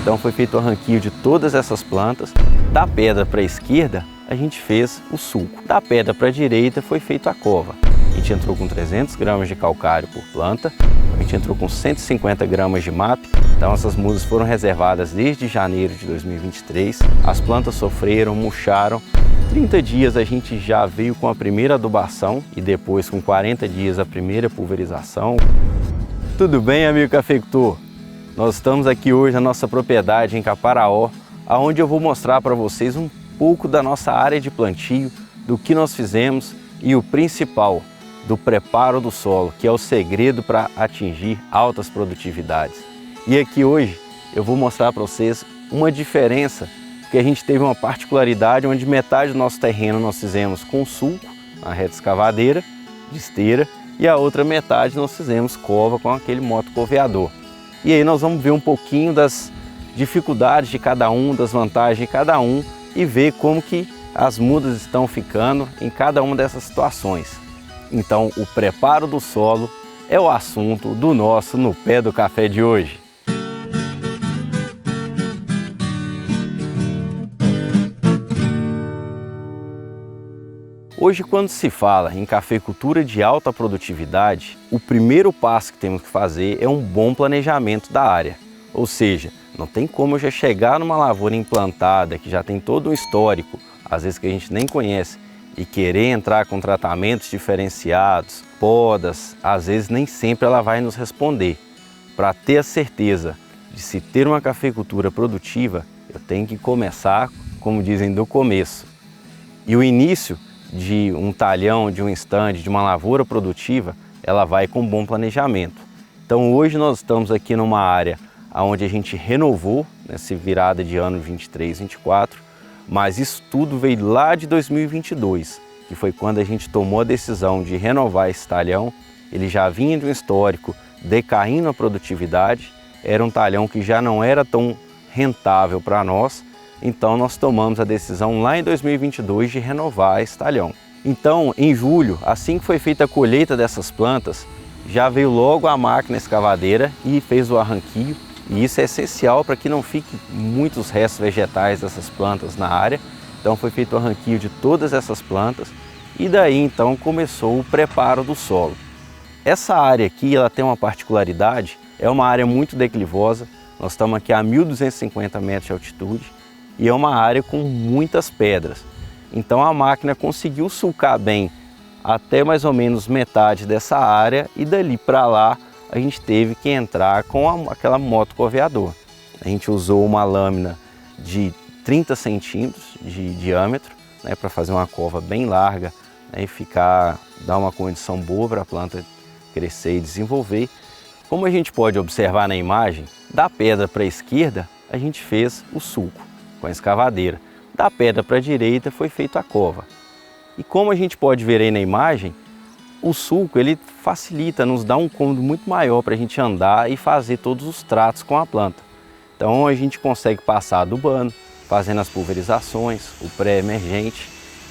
Então foi feito o arranquio de todas essas plantas. Da pedra para a esquerda, a gente fez o sulco. Da pedra para a direita foi feita a cova. A gente entrou com 300 gramas de calcário por planta, a gente entrou com 150 gramas de MAP. Então essas mudas foram reservadas desde janeiro de 2023. As plantas sofreram, murcharam. 30 dias a gente já veio com a primeira adubação e depois com 40 dias a primeira pulverização. Tudo bem, amigo cafeicultor? Nós estamos aqui hoje na nossa propriedade em Caparaó, onde eu vou mostrar para vocês um pouco da nossa área de plantio, do que nós fizemos e o principal, do preparo do solo, que é o segredo para atingir altas produtividades. E aqui hoje eu vou mostrar para vocês uma diferença, porque a gente teve uma particularidade onde metade do nosso terreno nós fizemos com sulco, na reta escavadeira, de esteira, e a outra metade nós fizemos cova com aquele motocoveador. E aí nós vamos ver um pouquinho das dificuldades de cada um, das vantagens de cada um e ver como que as mudas estão ficando em cada uma dessas situações. Então o preparo do solo é o assunto do nosso No Pé do Café de hoje. Hoje, quando se fala em cafeicultura de alta produtividade, o primeiro passo que temos que fazer é um bom planejamento da área. Ou seja, não tem como eu já chegar numa lavoura implantada, que já tem todo um histórico, às vezes que a gente nem conhece, e querer entrar com tratamentos diferenciados, podas, às vezes nem sempre ela vai nos responder. Para ter a certeza de se ter uma cafeicultura produtiva, eu tenho que começar, como dizem, do começo. E o início de um talhão, de um estande, de uma lavoura produtiva, ela vai com bom planejamento. Então hoje nós estamos aqui numa área onde a gente renovou, nessa virada de ano 23, 24, mas isso tudo veio lá de 2022, que foi quando a gente tomou a decisão de renovar esse talhão. Ele já vinha de um histórico decaindo a produtividade, era um talhão que já não era tão rentável para nós. Então nós tomamos a decisão lá em 2022 de renovar esse talhão. Então em julho, assim que foi feita a colheita dessas plantas, já veio logo a máquina escavadeira e fez o arranquio. E isso é essencial para que não fique muitos restos vegetais dessas plantas na área. Então foi feito o arranquio de todas essas plantas e daí então começou o preparo do solo. Essa área aqui ela tem uma particularidade, é uma área muito declivosa. Nós estamos aqui a 1.250 metros de altitude. E é uma área com muitas pedras. Então a máquina conseguiu sulcar bem até mais ou menos metade dessa área e dali para lá a gente teve que entrar com aquela motocoveador. A gente usou uma lâmina de 30 centímetros de diâmetro, né, para fazer uma cova bem larga, né, e dar uma condição boa para a planta crescer e desenvolver. Como a gente pode observar na imagem, da pedra para a esquerda a gente fez o sulco com a escavadeira. Da pedra para a direita foi feita a cova. E como a gente pode ver aí na imagem, o sulco ele facilita, nos dá um cômodo muito maior para a gente andar e fazer todos os tratos com a planta. Então a gente consegue passar adubando, fazendo as pulverizações, o pré-emergente.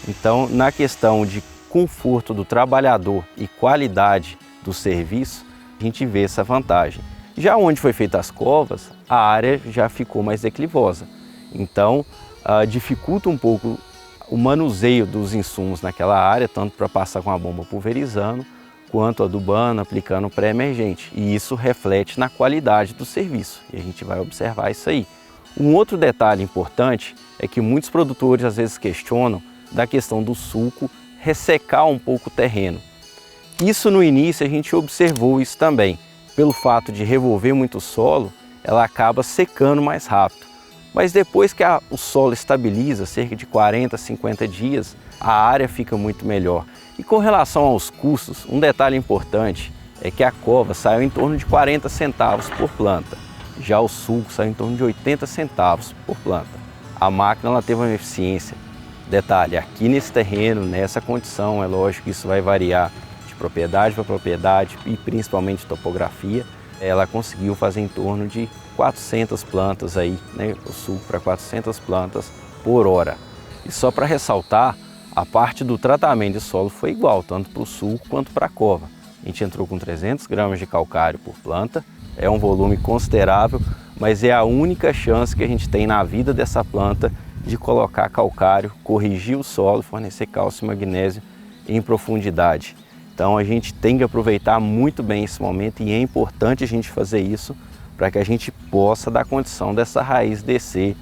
Então na questão de conforto do trabalhador e qualidade do serviço, a gente vê essa vantagem. Já onde foi feitas as covas, a área já ficou mais declivosa. Então, dificulta um pouco o manuseio dos insumos naquela área, tanto para passar com a bomba pulverizando, quanto adubando, aplicando pré-emergente. E isso reflete na qualidade do serviço, e a gente vai observar isso aí. Um outro detalhe importante é que muitos produtores às vezes questionam da questão do sulco ressecar um pouco o terreno. Isso no início a gente observou isso também. Pelo fato de revolver muito o solo, ela acaba secando mais rápido. Mas depois que o solo estabiliza, cerca de 40, 50 dias, a área fica muito melhor. E com relação aos custos, um detalhe importante é que a cova saiu em torno de 40 centavos por planta. Já o sulco saiu em torno de 80 centavos por planta. A máquina ela teve uma eficiência. Detalhe, aqui nesse terreno, nessa condição, é lógico que isso vai variar de propriedade para propriedade e principalmente topografia. Ela conseguiu fazer em torno de 400 plantas aí, né, o sulco para 400 plantas por hora. E só para ressaltar, a parte do tratamento de solo foi igual, tanto para o sulco quanto para a cova. A gente entrou com 300 gramas de calcário por planta, é um volume considerável, mas é a única chance que a gente tem na vida dessa planta de colocar calcário, corrigir o solo, fornecer cálcio e magnésio em profundidade. Então a gente tem que aproveitar muito bem esse momento e é importante a gente fazer isso para que a gente possa dar condição dessa raiz descer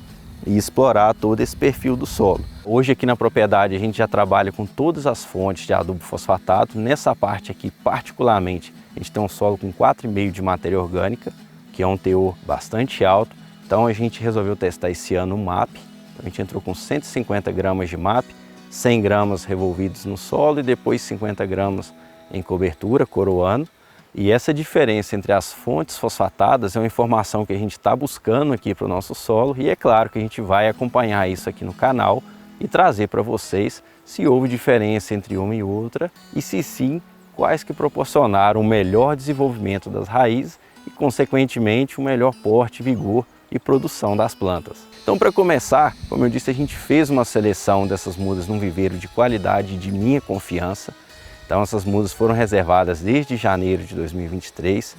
e explorar todo esse perfil do solo. Hoje aqui na propriedade a gente já trabalha com todas as fontes de adubo fosfatado. Nessa parte aqui particularmente a gente tem um solo com 4,5 de matéria orgânica, que é um teor bastante alto. Então a gente resolveu testar esse ano o MAP. A gente entrou com 150 gramas de MAP, 100 gramas revolvidos no solo e depois 50 gramas em cobertura, coroando. E essa diferença entre as fontes fosfatadas é uma informação que a gente está buscando aqui para o nosso solo e é claro que a gente vai acompanhar isso aqui no canal e trazer para vocês se houve diferença entre uma e outra e se sim, quais que proporcionaram o melhor desenvolvimento das raízes e consequentemente o melhor porte, vigor e produção das plantas. Então, para começar, como eu disse, a gente fez uma seleção dessas mudas num viveiro de qualidade de minha confiança. Então essas mudas foram reservadas desde janeiro de 2023.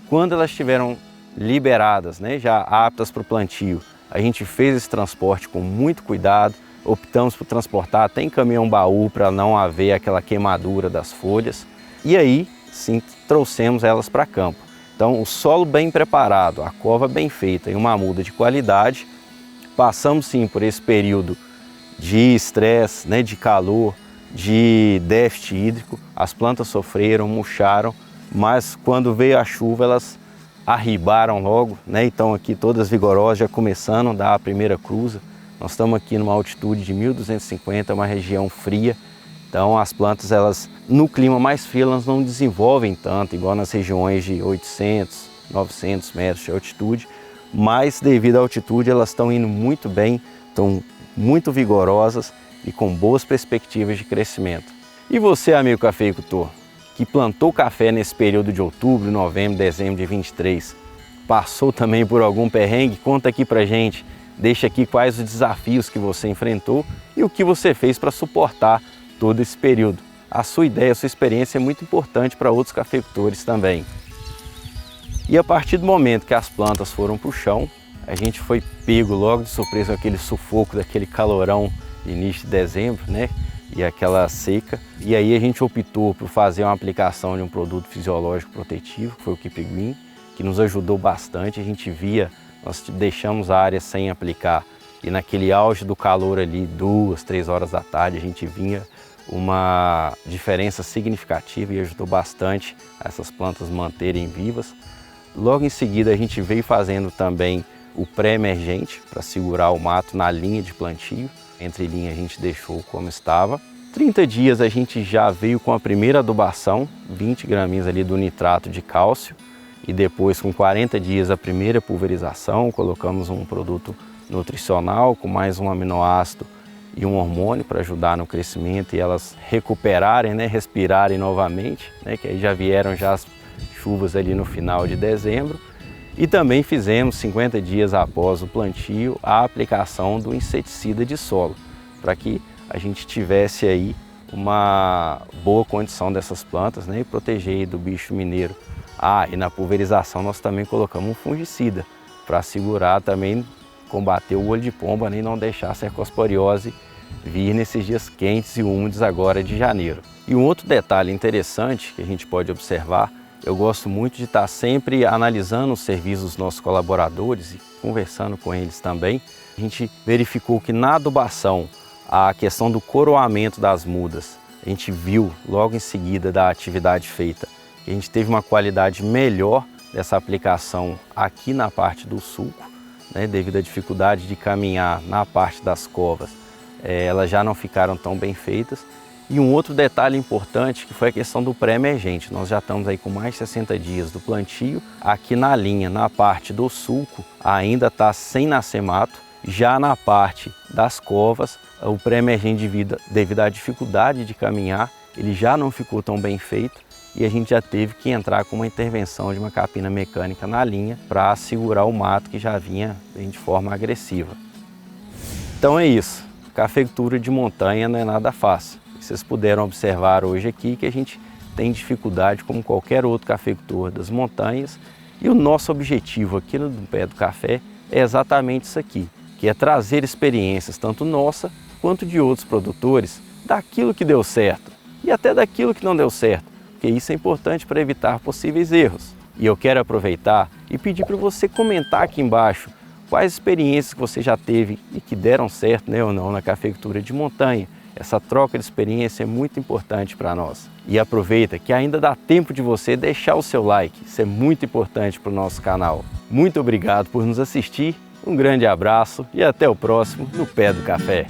Quando elas estiveram liberadas, já aptas para o plantio, a gente fez esse transporte com muito cuidado, optamos por transportar até em caminhão-baú para não haver aquela queimadura das folhas. E aí, sim, trouxemos elas para campo. Então o solo bem preparado, a cova bem feita e uma muda de qualidade. Passamos sim por esse período de estresse, de calor, de déficit hídrico, as plantas sofreram, murcharam, mas quando veio a chuva elas arribaram logo, então aqui todas vigorosas, já começando a dar a primeira cruza. Nós estamos aqui numa altitude de 1.250, uma região fria, então as plantas elas no clima mais frio elas não desenvolvem tanto, igual nas regiões de 800, 900 metros de altitude, mas devido à altitude elas estão indo muito bem, estão muito vigorosas e com boas perspectivas de crescimento. E você, amigo cafeicultor, que plantou café nesse período de outubro, novembro, dezembro de 23, passou também por algum perrengue? Conta aqui pra gente, deixa aqui quais os desafios que você enfrentou e o que você fez para suportar todo esse período. A sua ideia, a sua experiência é muito importante para outros cafeicultores também. E a partir do momento que as plantas foram para o chão, a gente foi pego logo de surpresa com aquele sufoco, daquele calorão de início de dezembro, e aquela seca. E aí a gente optou por fazer uma aplicação de um produto fisiológico protetivo, que foi o Keep Green, que nos ajudou bastante. A gente via, nós deixamos a área sem aplicar e naquele auge do calor ali, 2, 3 horas da tarde, a gente vinha uma diferença significativa e ajudou bastante essas plantas manterem vivas. Logo em seguida a gente veio fazendo também o pré-emergente para segurar o mato na linha de plantio. Entre linha a gente deixou como estava. 30 dias a gente já veio com a primeira adubação, 20 graminhas ali do nitrato de cálcio e depois com 40 dias a primeira pulverização, colocamos um produto nutricional com mais um aminoácido e um hormônio para ajudar no crescimento e elas recuperarem, respirarem novamente, que aí já vieram já as chuvas ali no final de dezembro. E também fizemos, 50 dias após o plantio, a aplicação do inseticida de solo, para que a gente tivesse aí uma boa condição dessas plantas, e proteger do bicho mineiro. E na pulverização nós também colocamos um fungicida, para segurar também, combater o olho de pomba, e não deixar a cercosporiose vir nesses dias quentes e úmidos agora de janeiro. E um outro detalhe interessante que a gente pode observar, eu gosto muito de estar sempre analisando os serviços dos nossos colaboradores e conversando com eles também. A gente verificou que na adubação, a questão do coroamento das mudas, a gente viu logo em seguida da atividade feita, que a gente teve uma qualidade melhor dessa aplicação aqui na parte do sulco, devido à dificuldade de caminhar na parte das covas, elas já não ficaram tão bem feitas. E um outro detalhe importante que foi a questão do pré-emergente. Nós já estamos aí com mais de 60 dias do plantio. Aqui na linha, na parte do sulco, ainda está sem nascer mato. Já na parte das covas, o pré-emergente devido à dificuldade de caminhar, ele já não ficou tão bem feito e a gente já teve que entrar com uma intervenção de uma capina mecânica na linha para segurar o mato que já vinha de forma agressiva. Então é isso, cafeicultura de montanha não é nada fácil. Vocês puderam observar hoje aqui que a gente tem dificuldade como qualquer outro cafeicultor das montanhas E o nosso objetivo aqui no Pé do Café é exatamente isso aqui, que é trazer experiências tanto nossa quanto de outros produtores daquilo que deu certo e até daquilo que não deu certo, porque isso é importante para evitar possíveis erros. E eu quero aproveitar e pedir para você comentar aqui embaixo quais experiências que você já teve e que deram certo, né, ou não, na cafeicultura de montanha. Essa troca de experiência é muito importante para nós. E aproveita que ainda dá tempo de você deixar o seu like, isso é muito importante para o nosso canal. Muito obrigado por nos assistir, um grande abraço e até o próximo no Pé do Café.